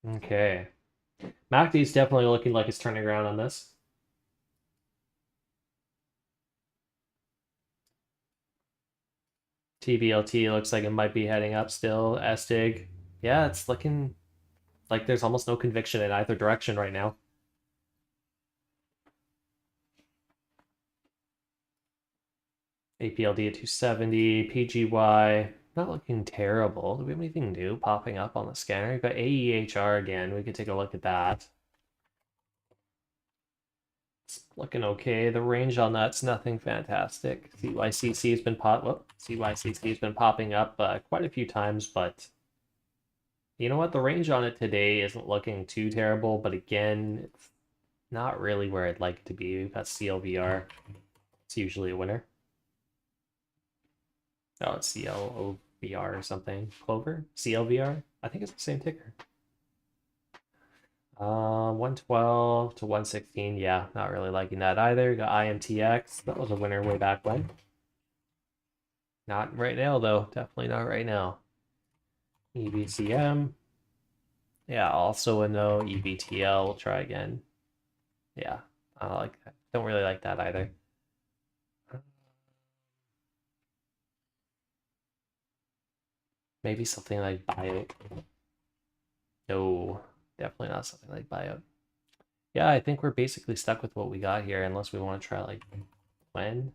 [SPEAKER 1] Okay. MACD is definitely looking like it's turning around on this. TBLT looks like it might be heading up still. SDIG. Yeah, it's looking like there's almost no conviction in either direction right now. APLD at 270, PGY, not looking terrible. Do we have anything new popping up on the scanner? We've got AEHR again. We could take a look at that. It's looking okay. The range on that's nothing fantastic. CYCC has been popping up quite a few times, but you know what? The range on it today isn't looking too terrible, but again, it's not really where I'd like it to be. We've got CLVR. It's usually a winner. Oh, it's CLOVR or something. Clover? CLVR? I think it's the same ticker. 112 to 116. Yeah, not really liking that either. Got IMTX. That was a winner way back when. Not right now, though. Definitely not right now. EBCM. Yeah, also a no. EBTL. We'll try again. Yeah, I don't like that. Don't really like that either. Maybe something like Bio. No, definitely not something like Bio. Yeah, I think we're basically stuck with what we got here, unless we want to try like when.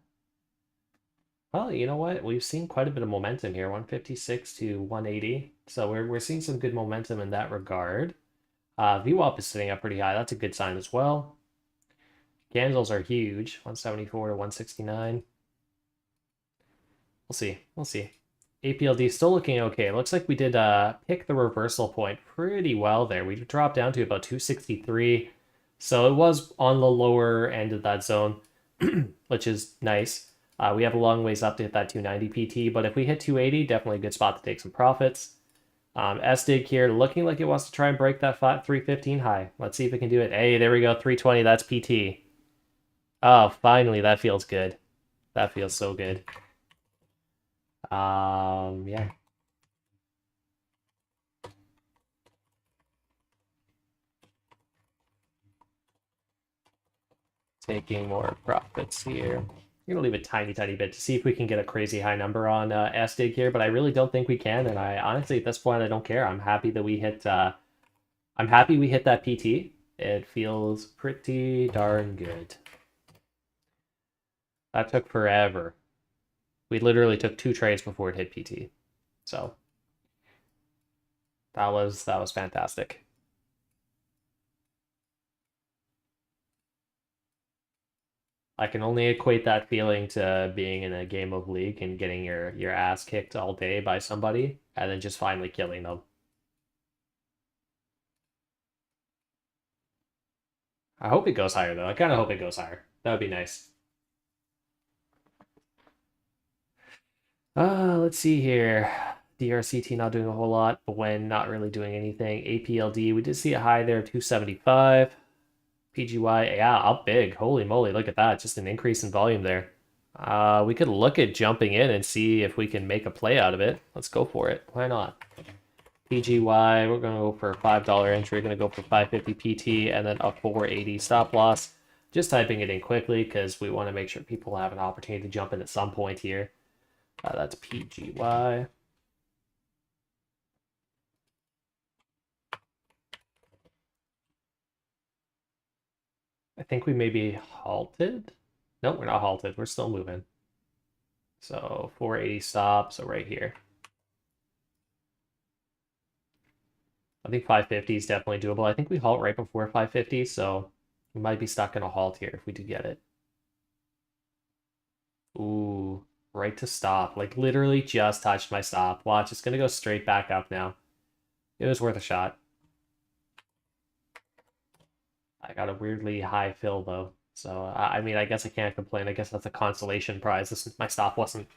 [SPEAKER 1] Well, you know what? We've seen quite a bit of momentum here, 156 to 180. So we're seeing some good momentum in that regard. VWAP is sitting up pretty high. That's a good sign as well. Candles are huge, 174 to 169. We'll see. We'll see. APLD still looking okay. It looks like we did pick the reversal point pretty well there. We dropped down to about 263. So it was on the lower end of that zone, which is nice. We have a long ways up to hit that 290 PT, but if we hit 280, definitely a good spot to take some profits. SDIG here looking like it wants to try and break that 315 high. Let's see if it can do it. Hey, there we go, 320, that's PT. Oh, finally, that feels good. That feels so good. Yeah. Taking more profits here. I'm gonna leave a tiny bit to see if we can get a crazy high number on SDIG here, but I really don't think we can, and I honestly at this point I don't care. I'm happy that we hit that PT. It feels pretty darn good. That took forever. We literally took 2 trades before it hit PT. So that was fantastic. I can only equate that feeling to being in a game of League and getting your ass kicked all day by somebody and then just finally killing them. I hope it goes higher though. I kind of hope it goes higher. That would be nice. Let's see here. DRCT not doing a whole lot, but when not really doing anything. APLD, we did see a high there, 275. PGY, yeah, up big. Holy moly, look at that. Just an increase in volume there. We could look at jumping in and see if we can make a play out of it. Let's go for it. Why not? PGY, we're going to go for a $5 entry. We're going to go for 550 PT and then a 480 stop loss. Just typing it in quickly because we want to make sure people have an opportunity to jump in at some point here. That's PGY. I think we may be halted. No, we're not halted. We're still moving. So 480 stop, so right here. I think 550 is definitely doable. I think we halt right before 550, so we might be stuck in a halt here if we do get it. Ooh, right to stop. Like literally just touched my stop. Watch, it's gonna go straight back up now. It was worth a shot. I got a weirdly high fill though. So I mean, I guess I can't complain. I guess that's a consolation prize. My stop wasn't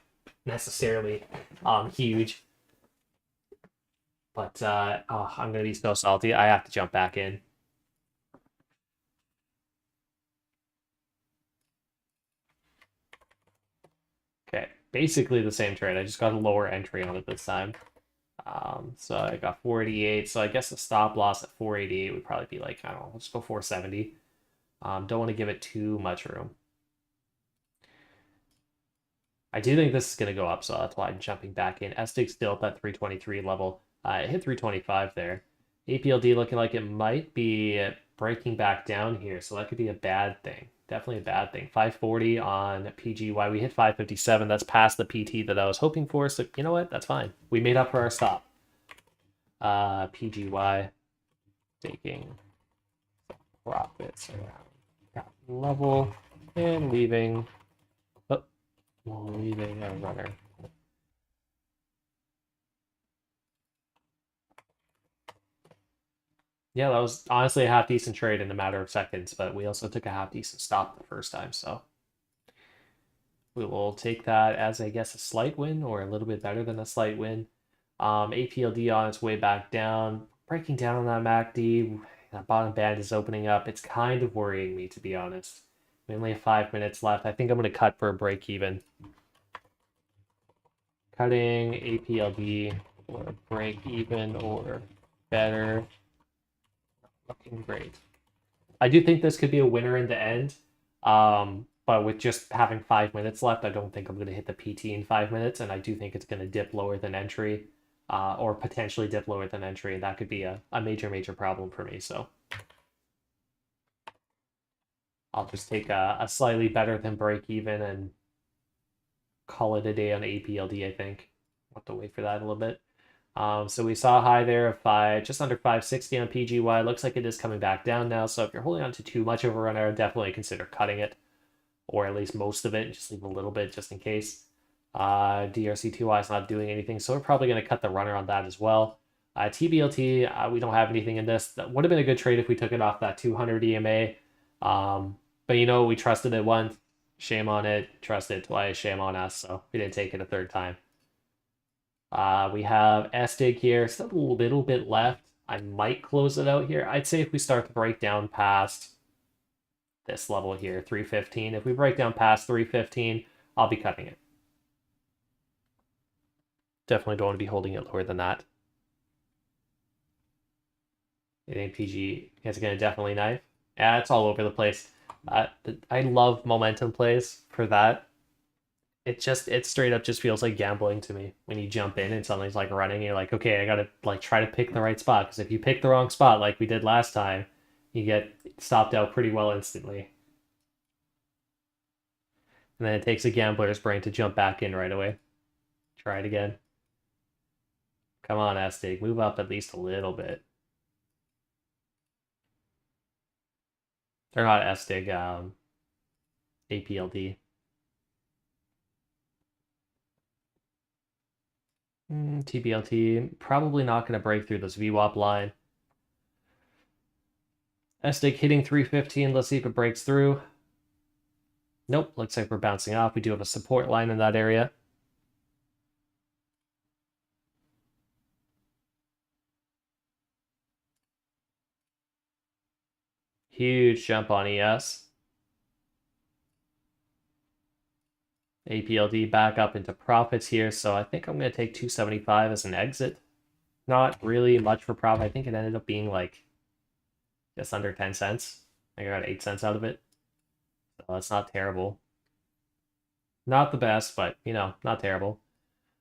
[SPEAKER 1] necessarily huge. But oh, I'm gonna be so salty. I have to jump back in. Okay, basically the same trade. I just got a lower entry on it this time. So I got 488. So I guess the stop loss at 488 would probably be like, I don't know, let's go 470. Don't want to give it too much room. I do think this is going to go up, so that's why I'm jumping back in. SDIG still at that 323 level. It hit 325 there. APLD looking like it might be breaking back down here, so that could be a bad thing. Definitely a bad thing. 540 on PGY. We hit 557. That's past the PT that I was hoping for, so you know what? That's fine. We made up for our stop. PGY taking profits around that level and leaving a runner. Yeah, that was honestly a half decent trade in a matter of seconds, but we also took a half decent stop the first time, so we will take that as, I guess, a slight win or a little bit better than a slight win. APLD on its way back down, breaking down on that MACD. That bottom band is opening up. It's kind of worrying me, to be honest. We only have 5 minutes left. I think I'm going to cut for a break even. Cutting APLD for a break even or better. Looking great. I do think this could be a winner in the end. But with just having 5 minutes left, I don't think I'm going to hit the PT in 5 minutes, and I do think it's going to dip lower than entry, or potentially dip lower than entry, and that could be a major problem for me. So I'll just take a slightly better than break even and call it a day on APLD, I think. I'll have to wait for that a little bit. So we saw a high there of just under 560 on PGY. Looks like it is coming back down now. So if you're holding on to too much of a runner, definitely consider cutting it, or at least most of it. Just leave a little bit just in case. DRC2Y is not doing anything, so we're probably going to cut the runner on that as well. TBLT, we don't have anything in this. That would have been a good trade if we took it off that 200 EMA. But you know, we trusted it once. Shame on it. Trusted it twice. Shame on us. So we didn't take it a third time. We have SDIG here. Still a little bit left. I might close it out here. I'd say if we start to break down past this level here, 315. If we break down past 315, I'll be cutting it. Definitely don't want to be holding it lower than that. It ain't PG. It's going to definitely knife. Yeah, it's all over the place. I love momentum plays for that. It straight up just feels like gambling to me when you jump in and something's like running and you're like, okay, I gotta like try to pick the right spot, because if you pick the wrong spot like we did last time, you get stopped out pretty well instantly. And then it takes a gambler's brain to jump back in right away. Try it again. Come on, SDIG, move up at least a little bit. They're not SDIG, APLD. TBLT, probably not going to break through this VWAP line. SDIG hitting 315, let's see if it breaks through. Nope, looks like we're bouncing off. We do have a support line in that area. Huge jump on ES. APLD back up into profits here, so I think I'm going to take 275 as an exit. Not really much for profit. I think it ended up being like just under 10 cents. I got 8 cents out of it. So that's not terrible. Not the best, but, you know, not terrible.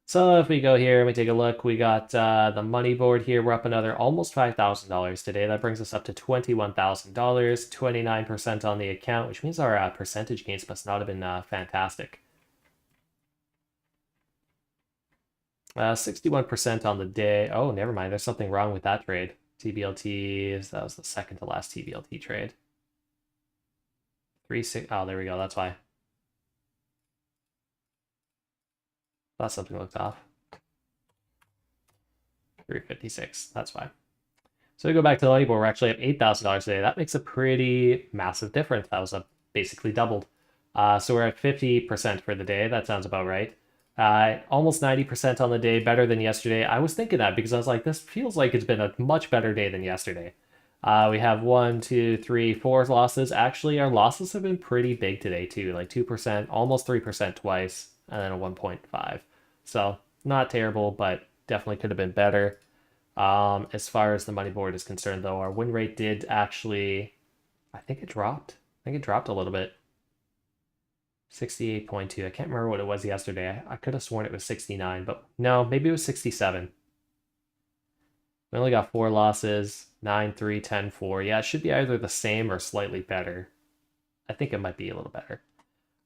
[SPEAKER 1] So if we go here and we take a look, we got the money board here. We're up another almost $5,000 today. That brings us up to $21,000, 29% on the account, which means our percentage gains must not have been fantastic. 61% on the day. Oh, never mind. There's something wrong with that trade. TBLT, that was the second to last TBLT trade. 3 6. Oh, there we go. That's why. Thought something looked off. 356. That's fine. So we go back to the money board. We're actually up $8,000 today. That makes a pretty massive difference. That was basically doubled. So we're at 50% for the day. That sounds about right. Almost 90% on the day, better than yesterday. I was thinking that because I was like, this feels like it's been a much better day than yesterday. We have 1, 2, 3, 4 losses. Actually, our losses have been pretty big today too, like 2%, almost 3% twice, and then a 1.5. So not terrible, but definitely could have been better. As far as the money board is concerned, though, our win rate did actually, I think it dropped. I think it dropped a little bit. 68.2. I can't remember what it was yesterday. I could have sworn it was 69, but no, maybe it was 67. We only got 4 losses, 9, 3, 10, 4. Yeah, it should be either the same or slightly better. I think it might be a little better.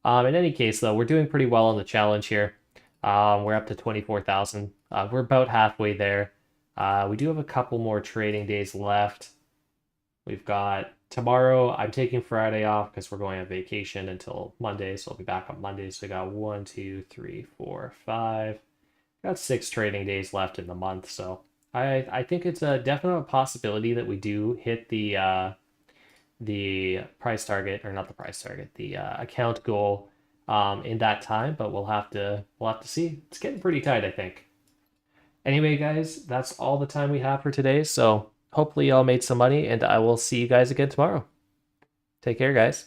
[SPEAKER 1] In any case, though, we're doing pretty well on the challenge here. We're up to 24,000. We're about halfway there. We do have a couple more trading days left. We've got tomorrow. I'm taking Friday off because we're going on vacation until Monday, so I'll be back on Monday. So we got 1, 2, 3, 4, 5. Got 6 trading days left in the month, so I think it's a definite possibility that we do hit the price target, or not the price target, the account goal in that time. But we'll have to see. It's getting pretty tight, I think. Anyway, guys, that's all the time we have for today. So hopefully y'all made some money, and I will see you guys again tomorrow. Take care, guys.